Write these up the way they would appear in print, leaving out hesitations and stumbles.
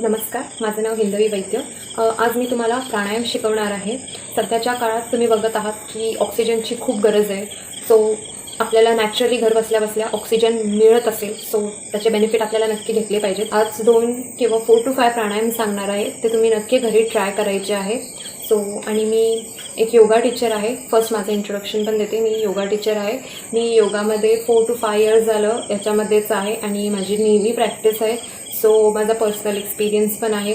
नमस्कार, माझं नाव हिंदवी वैद्य। आज मी तुम्हाला प्राणायाम शिकवणार आहे। सध्याच्या काळात तुम्ही बघत आहात की ऑक्सिजनची खूप गरज आहे। सो आपल्याला नॅचरली घर बसल्या बसल्या ऑक्सिजन मिळत असेल, सो त्याचे बेनिफिट आपल्याला नक्की घेतले पाहिजेत। आज 2 किंवा 4 to 5 प्राणायाम सांगणार आहे, ते तुम्ही नक्की घरी ट्राय करायचे आहे। सो आणि मी एक योगा टीचर आहे। फर्स्ट माझं इंट्रोडक्शन पण देते, मी योगा टीचर आहे। मी योगामध्ये 4 to 5 इयर्स झालं याच्यामध्येच आहे आणि माझी नेहमी प्रॅक्टिस आहे। सो माझा पर्सनल एक्सपिरियन्स पण आहे।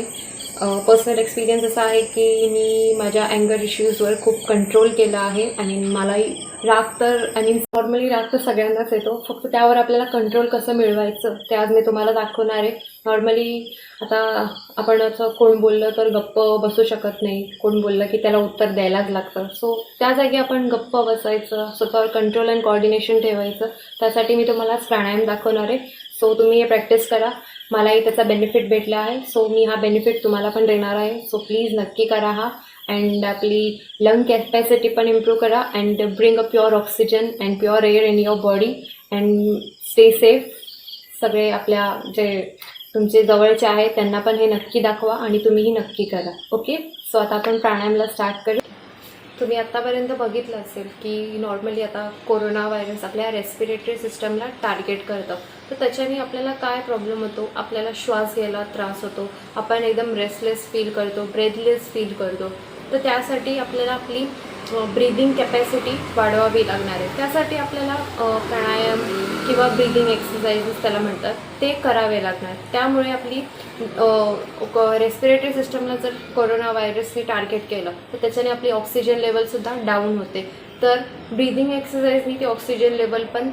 पर्सनल एक्सपिरियन्स असा आहे की मी माझ्या अँगर इश्यूजवर खूप कंट्रोल केला आहे आणि मलाही राग तर नॉर्मली राग तर सगळ्यांनाच येतो, फक्त त्यावर आपल्याला कंट्रोल कसं मिळवायचं ते आज मी तुम्हाला दाखवणार आहे। नॉर्मली आता आपण असं कोण बोललं तर गप्प बसू शकत नाही, कोण बोललं की त्याला उत्तर द्यायलाच लागतं। सो त्या जागी आपण गप्प बसायचं, स्वतःवर कंट्रोल अँड कोऑर्डिनेशन ठेवायचं। त्यासाठी मी तुम्हाला प्राणायाम दाखवणार आहे। सो तुम्ही हे प्रॅक्टिस करा, मलाही त्याचा बेनिफिट भेटला आहे। सो मी हा बेनिफिट तुम्हाला पण देणार आहे। सो प्लीज नक्की करा हा अँड आपली लंग कॅपॅसिटी पण इम्प्रूव्ह करा and bring a pure oxygen and pure air in your body and stay safe. सगळे आपल्या जे तुमचे जवळचे आहेत त्यांना पण हे नक्की दाखवा आणि तुम्हीही नक्की करा। ओके, सो आता आपण प्राणायामला स्टार्ट करू। तुम्ही आत्तापर्यंत बघितलं असेल की नॉर्मली आता कोरोना व्हायरस आपल्या रेस्पिरेटरी सिस्टमला टार्गेट करतं, तर त्याच्याने आपल्याला काय प्रॉब्लेम होतो, आपल्याला श्वास घ्यायला त्रास होतो, आपण एकदम रेस्टलेस फील करतो, ब्रेथलेस फील करतो। तर त्यासाठी आपल्याला आपली ब्रीदिंग कॅपॅसिटी वाढवावी लागणार आहे। त्यासाठी आपल्याला प्राणायाम किंवा ब्रीदिंग एक्सरसाइजेस त्याला म्हणतात ते करावे लागणार। त्यामुळे आपली रेस्पिरेटरी सिस्टमला जर कोरोना व्हायरसने टार्गेट केलं तर त्याच्याने आपली ऑक्सिजन लेवलसुद्धा डाऊन होते। तर ब्रीदिंग एक्सरसाइजनी ती ऑक्सिजन लेवल पण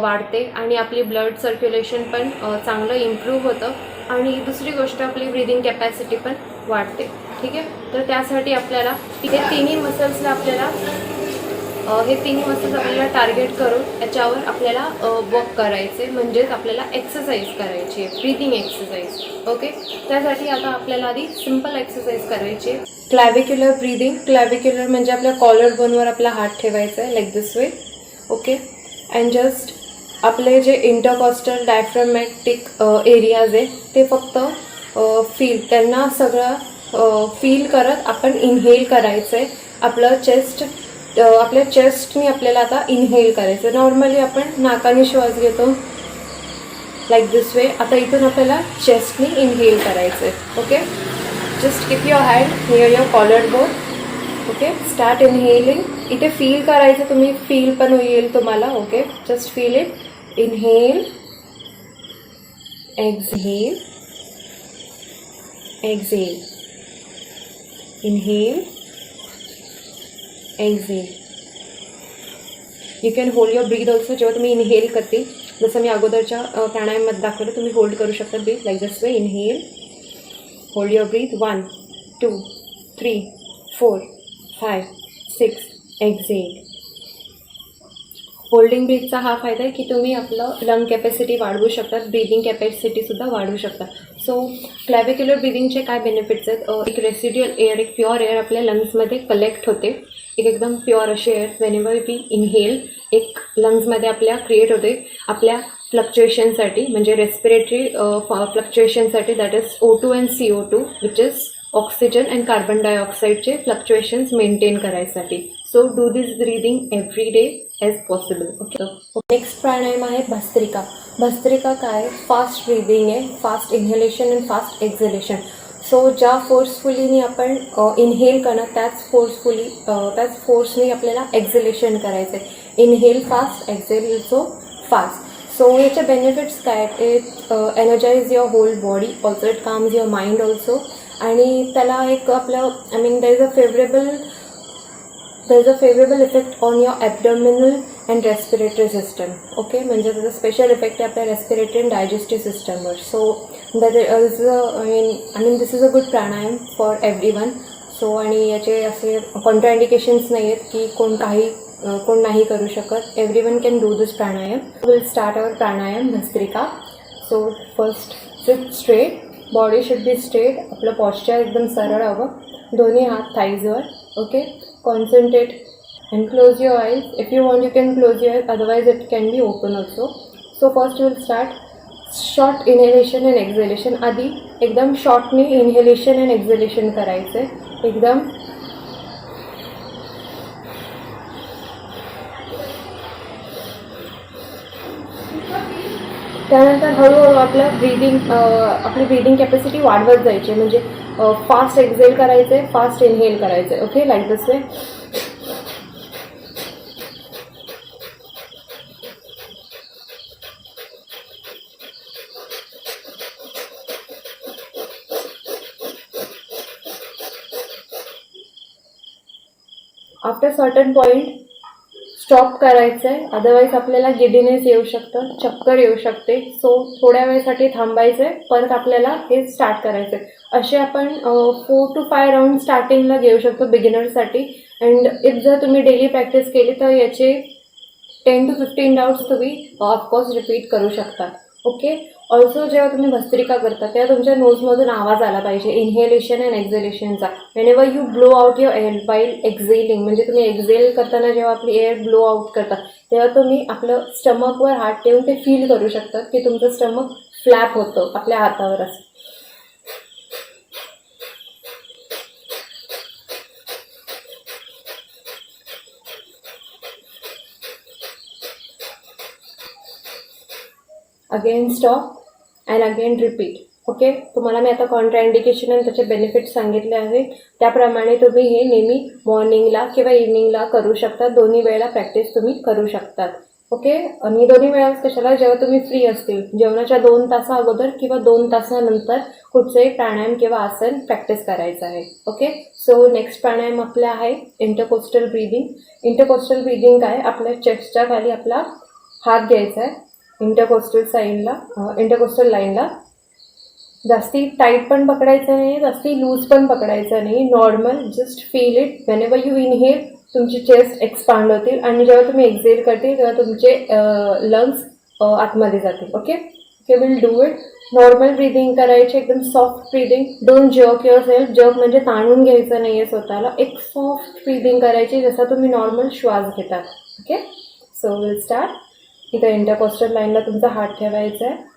वाढते आणि आपली ब्लड सर्क्युलेशन पण चांगलं इम्प्रूव्ह होतं आणि दुसरी गोष्ट आपली ब्रीदिंग कॅपॅसिटी पण वाढते। ठीक आहे, तर त्यासाठी आपल्याला हे तिन्ही मसल्स आपल्याला टार्गेट करून याच्यावर आपल्याला वर्क करायचे, म्हणजेच आपल्याला एक्सरसाइज करायची आहे, ब्रीदिंग एक्सरसाइज। ओके, त्यासाठी आता आपल्याला आधी सिंपल एक्सरसाइज करायची आहे। क्लॅव्हिक्युलर ब्रीदिंग, क्लॅव्हिक्युलर म्हणजे आपल्या कॉलर बोनवर आपला हात ठेवायचा आहे like this way. Okay, and just आपले जे इंटरकॉस्टल डायफ्रामॅटिक एरियाज आहे ते फक्त त्यांना सगळं फील करत आपण इनहेल करायचं आहे। आपल्या चेस्टनी आपल्याला आता इनहेल करायचं। नॉर्मली आपण नाकाने श्वास घेतो लाईक दिस वे, आता इथून आपल्याला चेस्टनी इनहेल करायचं आहे। Okay, just keep your hand near your collar bone. Okay, start inhaling, इथे फील करायचं, तुम्ही फील पण होईल तुम्हाला। Okay, just feel it, inhale, exhale, exhale, inhale, exhale. You can hold your breath also. जेव्हा तुम्ही इनहेल करते, जसं मी अगोदरच्या प्राणायाममध्ये दाखवलं, तुम्ही होल्ड करू शकता breath like this way. Inhale, hold your breath 1 2 3 4 5 6, exhale. Holding ब्रीथचा हा फायदा आहे की तुम्ही आपलं लंग कॅपॅसिटी वाढवू शकता, ब्रीदिंग कॅपॅसिटीसुद्धा वाढवू शकता। सो क्लॅव्हिक्युलर ब्रीदिंगचे काय बेनिफिट्स आहेत, एक रेसिड्युअल एअर, एक प्युअर एअर आपल्या लंग्समध्ये कलेक्ट होते, एक एकदम प्युअर अशी एअर व्हेनेवर वी इनहेल एक लंग्समध्ये आपल्या क्रिएट होते आपल्या फ्लक्च्युएशनसाठी, म्हणजे रेस्पिरेटरी फ्लक्च्युएशनसाठी, that is O2 and CO2 which is oxygen and carbon डायऑक्साईडचे फ्लक्च्युएशन्स मेंटेन करायसाठी। So do this breathing every day as possible. Okay, next प्राणायाम आहे भस्त्रिका। भस्त्रिका काय, फास्ट ब्रीदिंग आहे, fast inhalation and fast exhalation. So ज्या फोर्सफुलीने आपण इनहेल करणं त्याच फोर्सने आपल्याला एक्झलेशन करायचं आहे। Inhale fast, exhale also fast. So याचे बेनिफिट्स काय, it energise your whole body also, it calms your mind also, आणि त्याला एक आपलं there is a favourable effect on your abdominal and respiratory system. Okay, म्हणजे त्याचा स्पेशल इफेक्ट आहे आपल्या रेस्पिरेटरी अँड डायजेस्टिव्ह सिस्टमवर। So that is this is a good pranayama for everyone. So आणि याचे असे कॉन्ट्राइंडिकेशन्स नाही आहेत की कोण नाही करू शकत, everyone can do this pranayama. Will start our pranayama bhastrika. So first sit straight, body should be straight, आपलं पॉस्चर एकदम सरळ हवं, दोन्ही हात थाईजवर। Okay, concentrate and close your eyes. If you want you can close your eyes, otherwise it can be open also. So first we will start short inhalation and exhalation. आधी एकदम शॉर्टनी inhalation and एक्झलेशन करायचं आहे. एकदम त्यानंतर हळूहळू आपली breathing capacity वाढवत जायची. म्हणजे फास्ट एक्झेल करायचं आहे, फास्ट इनहेल करायचं आहे. Okay, like this way. After certain point stop करायचं आहे, अदरवाईज आपल्याला गिडीनेस येऊ शकतं, चक्कर येऊ शकते. सो थोड्या वेळेसाठी थांबायचं आहे, परत आपल्याला हे स्टार्ट करायचं आहे. असे आपण 4 to 5 राऊंड स्टार्टिंगला घेऊ शकतो बिगिनर्ससाठी. अँड इफ जर तुम्ही डेली प्रॅक्टिस केली तर याचे 10 to 15 राऊंड्स तुम्ही ऑफकोर्स रिपीट करू शकता. ओके. ऑल्सो जेव्हा तुम्ही भस्त्रिका करता तेव्हा तुमच्या नोजमधून आवाज आला पाहिजे इन्हेलेशन अँड एक्झलेशनचा. Whenever you blow out your air while exhaling, म्हणजे तुम्ही एक्झेल करताना जेव्हा आपली एअर ब्लो आउट करता तेव्हा तुम्ही आपलं स्टमकवर हात ठेवून ते फील करू शकता की तुमचं स्टमक फ्लॅप होतं आपल्या हातावर असं. Again stop and again repeat. Okay. तुम्हाला मी आता कॉन्ट्राइंडिकेशन आणि त्याचे बेनिफिट्स सांगितले आहेत. त्याप्रमाणे तुम्ही हे नेहमी मॉर्निंगला किंवा इव्हनिंगला करू शकता. दोन्ही वेळेला प्रॅक्टिस तुम्ही करू शकतात. ओके. आणि दोन्ही वेळा कशाला, जेव्हा तुम्ही फ्री असतील, जेवणाच्या 2 तासा अगोदर किंवा 2 तासानंतर कुठचंही प्राणायाम किंवा आसन प्रॅक्टिस करायचं आहे. ओके. सो नेक्स्ट प्राणायाम आपला आहे इंटरकोस्टल ब्रीदिंग. इंटरकोस्टल ब्रीदिंग काय, आपल्या चेस्टच्या खाली आपला हात घ्यायचा आहे इंटरकोस्टल लाईनला. जास्ती टाईट पण पकडायचं नाही, जास्ती लूज पण पकडायचं नाही, normal. Just feel it. Whenever you inhale तुमची चेस्ट एक्सपांड होतील आणि जेव्हा तुम्ही एक्झेल करतील तेव्हा तुमचे लंग्स आतमध्ये जातील. Okay. Okay, will do it. Normal breathing करायची, एकदम soft breathing. Don't jerk your self. Jerk म्हणजे ताणून घ्यायचं नाही आहे स्वतःला. एक सॉफ्ट ब्रीदिंग करायची जसा तुम्ही नॉर्मल श्वास घेतात. ओके. So will start. इथं इंटरकोस्टल लाईनला तुमचा हात ठेवायचा आहे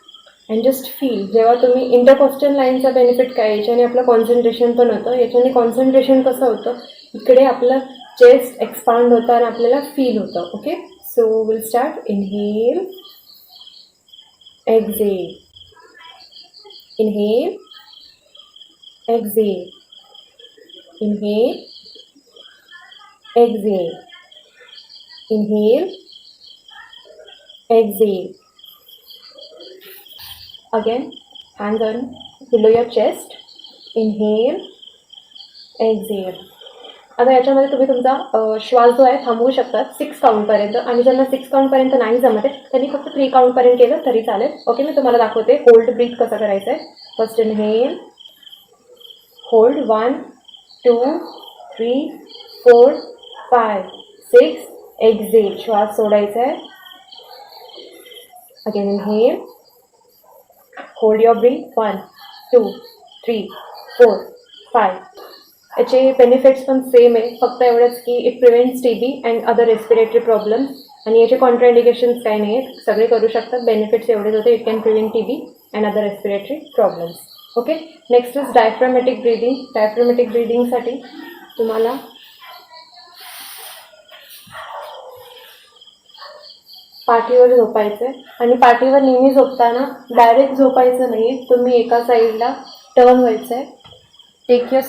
अँड जस्ट फील. जेव्हा तुम्ही इंटरकोस्टल लाईनचा बेनिफिट काय, याच्याने आपलं कॉन्सन्ट्रेशन पण होतं. याच्याने कॉन्सन्ट्रेशन कसं होतं, इकडे आपलं चेस्ट एक्सपांड होतं आणि आपल्याला फील होतं. Okay. So will start. Inhale, exhale, inhale, exhale, inhale, exhale, inhale, exhale. Again, hands on below your chest. Inhale, exhale. आता याच्यामध्ये तुम्ही तुमचा श्वास जो आहे थांबवू शकतात 6 काउंटपर्यंत. आणि ज्यांना 6 काउंटपर्यंत नाही जमत आहे त्यांनी फक्त 3 काउंटपर्यंत केलं तरी चालेल. ओके. मी तुम्हाला दाखवते होल्ड ब्रीथ कसं करायचं आहे. First inhale, hold 1 2 3 4 5 6. एक्झेल, श्वास सोडायचा आहे. Again inhale, hold your breath 1 2 3 4 5. याचे बेनिफिट्स पण सेम आहे, फक्त एवढंच की it prevents TB and other respiratory problems. आणि याचे कॉन्ट्राइंडिकेशन्स काही नाही आहेत, सगळे करू शकतात. बेनिफिट्स एवढेच होते. It can prevent TB and other respiratory problems. Okay. Next is diaphragmatic breathing. Diaphragmatic ब्रीदिंगसाठी तुम्हाला पाठीवर झोपायचं आहे. आणि पाठीवर नेहमी झोपताना डायरेक्ट झोपायचं नाही, तुम्ही एका साईडला टर्न व्हायचं आहे. Take the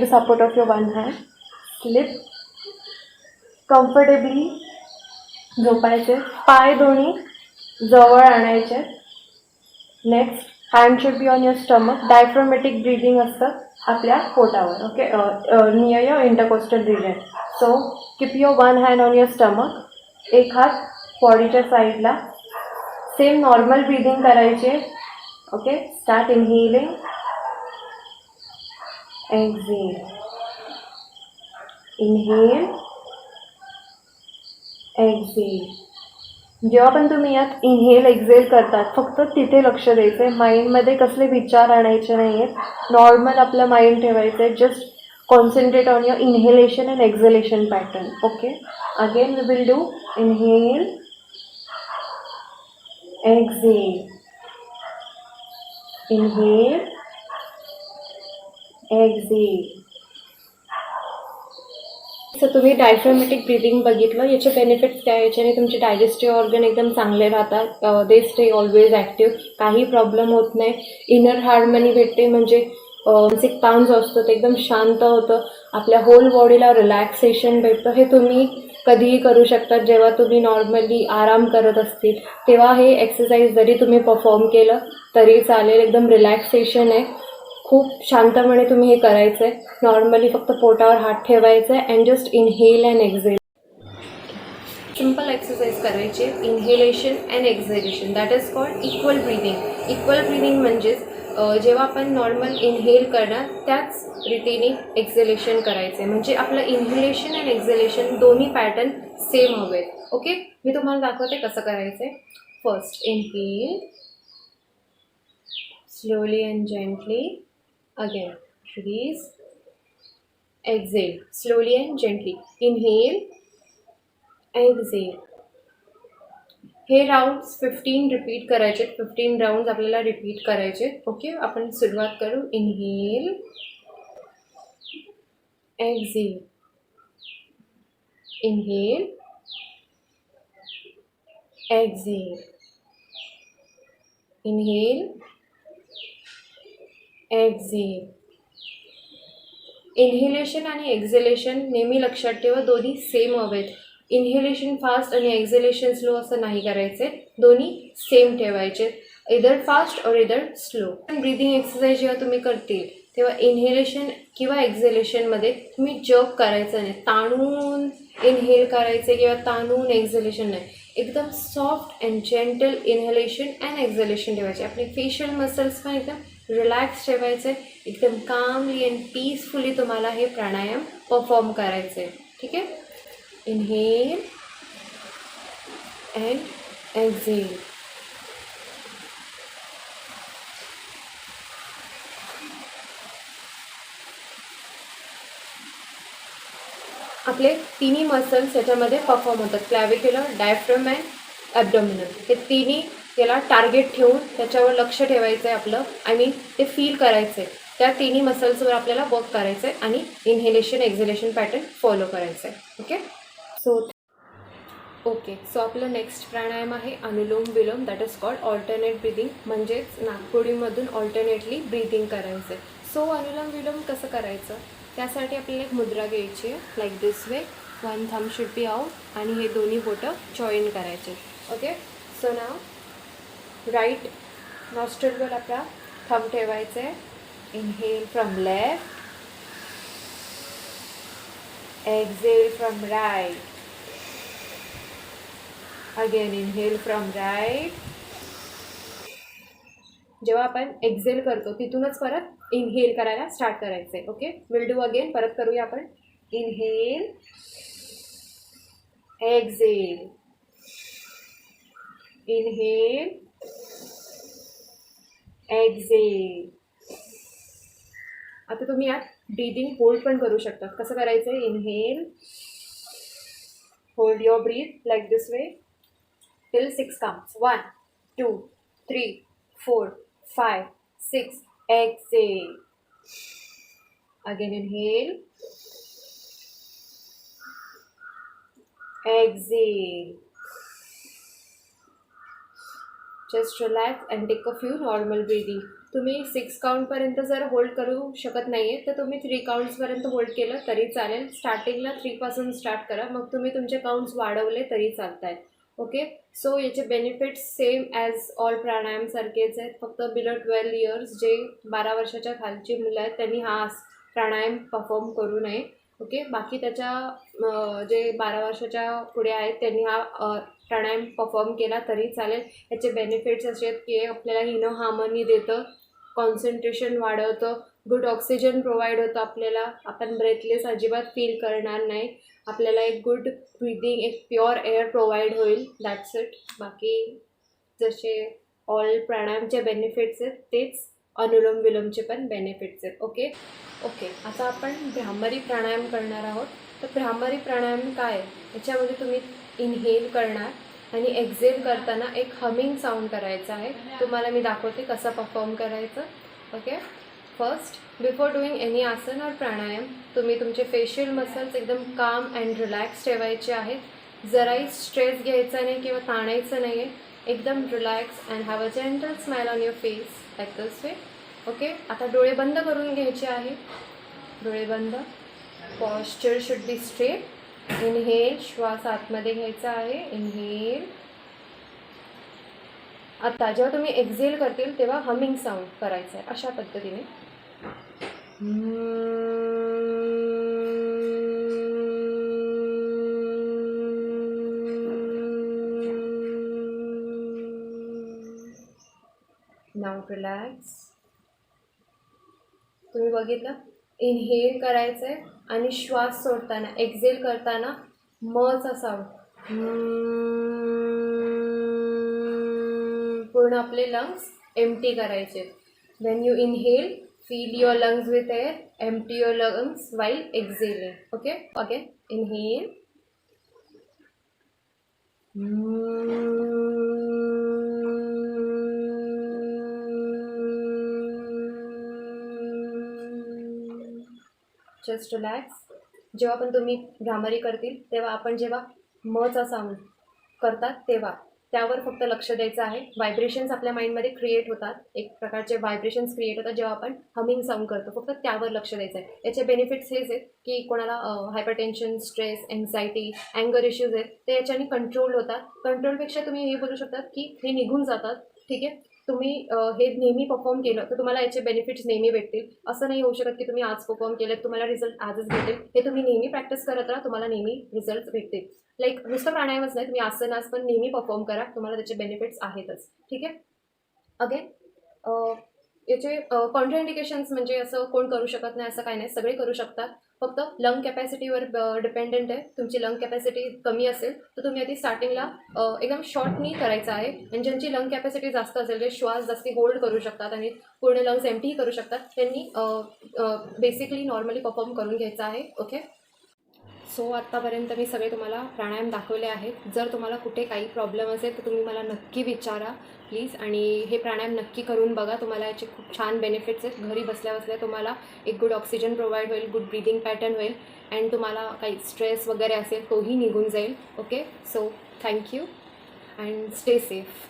support of your one hand. Sleep. Comfortably झोपायचे. पाय दोन्ही जवळ आणायचे. Next, hand should be on your stomach. Diaphragmatic breathing असतं आपल्या पोटावर. Okay. Near your intercostal region. So keep your one hand on your stomach. एक हात बॉडीच्या साईडला. सेम नॉर्मल ब्रीदिंग करायचे. Okay. Start inhaling, exhale, inhale, exhale. जेव्हा पण तुम्ही यात इनहेल एक्झेल करतात फक्त तिथे लक्ष द्यायचं आहे. माइंडमध्ये कसले विचार आणायचे नाही आहेत. नॉर्मल आपलं माइंड ठेवायचं आहे. Just concentrate on your inhalation and exhalation pattern. Okay. Again we will do inhale, exhale, inhale, exhale. So तुम्ही डायफ्रामॅटिक ब्रीदिंग बघितलं. याचे बेनिफिट्स काय? याच्याने तुमचे डायजेस्टिव्ह ऑर्गन एकदम चांगले राहतात. They stay always active. काही प्रॉब्लेम होत नाही. इनर हार्मनी भेटते, म्हणजे मानसिक ताण जो असतो ते एकदम शांत होतं. आपल्या होल बॉडीला रिलॅक्सेशन भेटतं. हे तुम्ही कधीही करू शकता. जेव्हा तुम्ही नॉर्मली आराम करत असतील तेव्हा हे एक्सरसाइज जरी तुम्ही परफॉर्म केलं तरी चालेल. एकदम रिलॅक्सेशन आहे. खूप शांतपणे तुम्ही हे करायचं आहे. नॉर्मली फक्त पोटावर हात ठेवायचा आहे and just inhale and exhale. Simple exercise करायची. Inhalation and exhalation, that is called equal breathing. Equal breathing म्हणजेच जेव्हा आपण नॉर्मल इनहेल करणार त्याच रीतीने एक्झेलेशन करायचं आहे. म्हणजे आपलं इनहेलेशन अँड एक्झेलेशन दोन्ही पॅटर्न सेम हवेत. ओके, मी तुम्हाला दाखवते कसं करायचं आहे. First inhale, slowly and gently. Again, release, exhale, slowly and gently. Inhale, exhale. हे राउंड्स 15 रिपीट करायचे. 15 राउंड्स आपल्याला रिपीट करायचे. ओके, आपण सुरुवात करू. Inhale, exhale, inhale, exhale, inhale, exhale. Inhalation आणि एक्झेलेशन नेहमी लक्षात ठेवा, दोन्ही सेम हवेत. इनहेलेशन फास्ट आणि एक्झेलेशन स्लो असं नाही करायचे. दोन्ही सेम ठेवायचे, इधर फास्ट और इधर स्लो. ब्रीदिंग एक्सरसाइज जेव्हा तुम्ही करतील तेव्हा इनहेलेशन किंवा एक्झेलेशनमध्ये तुम्ही जग करायचं नाही. ताणून इनहेल करायचे किंवा ताणून एक्झेलेशन नाही. एकदम soft and gentle inhalation and exhalation ठेवायचे. आपले फेशियल मसल्स पण एकदम रिलॅक्स ठेवायचे. एकदम कामली अँड पीसफुली तुम्हाला हे प्राणायाम परफॉर्म करायचे. ठीक आहे. Inhale and exhale. आपले तिन्ही मसल्स याच्यामध्ये परफॉर्म होतात. क्लॅव्हिक्युलर, डायफ्रॅम अँड ॲब्डोमिनल. हे तिन्ही याला टार्गेट ठेवून त्याच्यावर लक्ष ठेवायचं आहे आपलं. आय मीन ते फील करायचं आहे. त्या तिन्ही मसल्सवर आपल्याला वर्क करायचं आहे आणि इनहेलेशन एक्झेलेशन पॅटर्न फॉलो करायचं आहे. ओके. सो आपलं नेक्स्ट प्राणायाम आहे अनुलोम विलोम, that is called alternate breathing. म्हणजेच नाकपुडीमधून ऑल्टरनेटली ब्रीदिंग करायचं आहे. सो अनुलोम विलोम कसं करायचं? त्यासाठी आपल्याला एक मुद्रा घ्यायची आहे, like this way. One thumb should be out आणि हे दोन्ही बोटं जॉईन करायचे. ओके. सो नाव राईट नॉस्ट्रलवर आपला थंब ठेवायचं आहे. Inhale from left, exhale from right. Again inhale from right. जेव्हा आपण एक्झेल करतो तिथूनच परत इनहेल करायला स्टार्ट करायचं आहे. Okay, will do again. परत करूया आपण. Inhale, exhale, inhale, exhale. आता तुम्ही यात ब्रीदिंग होल्ड पण करू शकता. कसं करायचं आहे? Inhale, hold your breath like this way till 6 counts. 1, 2, 3, 4, 5, 6. Exhale. Again inhale. Exhale. Just relax and take a few normal breathing. तुम्ही 6 काउंटपर्यंत जर होल्ड करू शकत नाही आहे तर तुम्ही 3 काउंट्सपर्यंत होल्ड केलं तरी चालेल. स्टार्टिंगला 3 पासून स्टार्ट करा, मग तुम्ही तुमचे काउंट्स वाढवले तरी चालत आहेत. ओके. सो याचे बेनिफिट्स सेम ॲज ऑल प्राणायामसारखेच आहेत. फक्त बिलो 12 इयर्स जे 12 वर्षाच्या खालची मुलं आहेत त्यांनी हा प्राणायाम परफॉर्म करू नये. ओके. बाकी त्याच्या जे 12 वर्षाच्या पुढे आहेत त्यांनी हा प्राणायाम परफॉर्म केला तरी चालेल. याचे बेनिफिट्स असे आहेत की आपल्याला इनो हार्मनी देतं, कॉन्सन्ट्रेशन वाढवतं, गुड ऑक्सिजन प्रोव्हाइड होतं आपल्याला. आपण ब्रेथलेस अजिबात फील करणार नाही. आपल्याला एक गुड ब्रीदिंग, एक प्युअर एअर प्रोव्हाइड होईल. That's it. बाकी जसे ऑल प्राणायामचे बेनिफिट्स आहेत तेच अनुलोम विलोमचे पण बेनिफिट्स आहेत. ओके. आता आपण भ्रामरी प्राणायाम करणार आहोत. तर भ्रामरी प्राणायाम काय? याच्यामध्ये तुम्ही इनहेल करणार आणि एक्झेल करताना एक हमिंग साऊंड करायचा आहे. तुम्हाला मी दाखवते कसं परफॉर्म करायचं. Okay, first before doing any आसन और प्राणायाम तुम्ही तुमचे फेशियल मसल्स एकदम काम अँड रिलॅक्स ठेवायचे आहेत. जराही स्ट्रेस घ्यायचा नाही किंवा ताणायचं नाही आहे. एकदम relax and have a gentle smile on your face like this way. Okay, आता डोळे बंद करून घ्यायचे आहे. डोळे बंद. Posture should be straight. Inhale, श्वास आतमध्ये घ्यायचा आहे. इनहेल. आता जेव्हा तुम्ही एक्झेल करतील तेव्हा हमिंग साऊंड करायचं आहे अशा पद्धतीने. नाव रिलॅक्स. तुम्ही बघितलं, इनहेल करायचं आहे आणि श्वास सोडताना एक्झेल करताना मचा साऊंड. पूर्ण आपले लंग्स एम्प्टी करायचे. Wien you inhale, feel your lungs with air, empty your lungs while exhaling. Okay, again inhale. Just relax. जेव्हा पण तुम्ही भ्रामरी करतील तेव्हा आपण जेव्हा मचा साऊंड करतात तेव्हा त्यावर फक्त लक्ष द्यायचं आहे. व्हायब्रेशन्स आपल्या माइंडमध्ये क्रिएट होतात, एक प्रकारचे व्हायब्रेशन्स क्रिएट होतात जेव्हा आपण हमिंग साऊंड करतो. फक्त त्यावर लक्ष द्यायचं आहे. याचे बेनिफिट्स हेच आहेत की कोणाला हायपरटेन्शन, स्ट्रेस, एन्झायटी, अँगर इश्यूज आहेत ते याच्याने कंट्रोल होतात. कंट्रोलपेक्षा तुम्ही हे बोलू शकतात की हे निघून जातात. ठीक आहे, तुम्ही हे नेहमी परफॉर्म केलं तर तुम्हाला याचे बेनिफिट्स नेहमी भेटतील. असं नाही होऊ शकत की तुम्ही आज परफॉर्म केलं तुम्हाला रिझल्ट आजच भेटेल. हे तुम्ही नेहमी प्रॅक्टिस करत राहा, तुम्हाला नेहमी रिझल्ट भेटतील. लाईक नुसतं प्राणायामच नाही, तुम्ही आसनास पण नेहमी परफॉर्म करा, तुम्हाला त्याचे बेनिफिट्स आहेतच. ठीक आहे. अगेन याचे कॉन्ट्रा इंडिकेशन्स म्हणजे असं कोण करू शकत नाही असं काही नाही, सगळे करू शकतात. फक्त लंग कॅपॅसिटीवर डिपेंडेंट आहे. तुमची लंग कॅपॅसिटी कमी असेल तर तुम्ही आधी स्टार्टिंगला एकदम शॉर्टनी करायचं आहे. आणि ज्यांची लंग कॅपॅसिटी जास्त असेल, जे श्वास जास्ती होल्ड करू शकतात आणि पूर्ण लंग्स एम्प्टी करू शकतात, त्यांनी बेसिकली नॉर्मली परफॉर्म करून घ्यायचं आहे. ओके, सो आत्तापर्यंत मी सगळे तुम्हाला प्राणायाम दाखवले आहेत. जर तुम्हाला कुठे काही प्रॉब्लेम असेल तर तुम्ही मला नक्की विचारा प्लीज. आणि हे प्राणायाम नक्की करून बघा, तुम्हाला याचे खूप छान बेनिफिट्स आहेत. घरी बसल्या बसल्या तुम्हाला एक गुड ऑक्सिजन प्रोव्हाइड होईल, गुड ब्रीदिंग पॅटर्न होईल अँड तुम्हाला काही स्ट्रेस वगैरे असेल तोही निघून जाईल. Okay, so thank you and stay safe.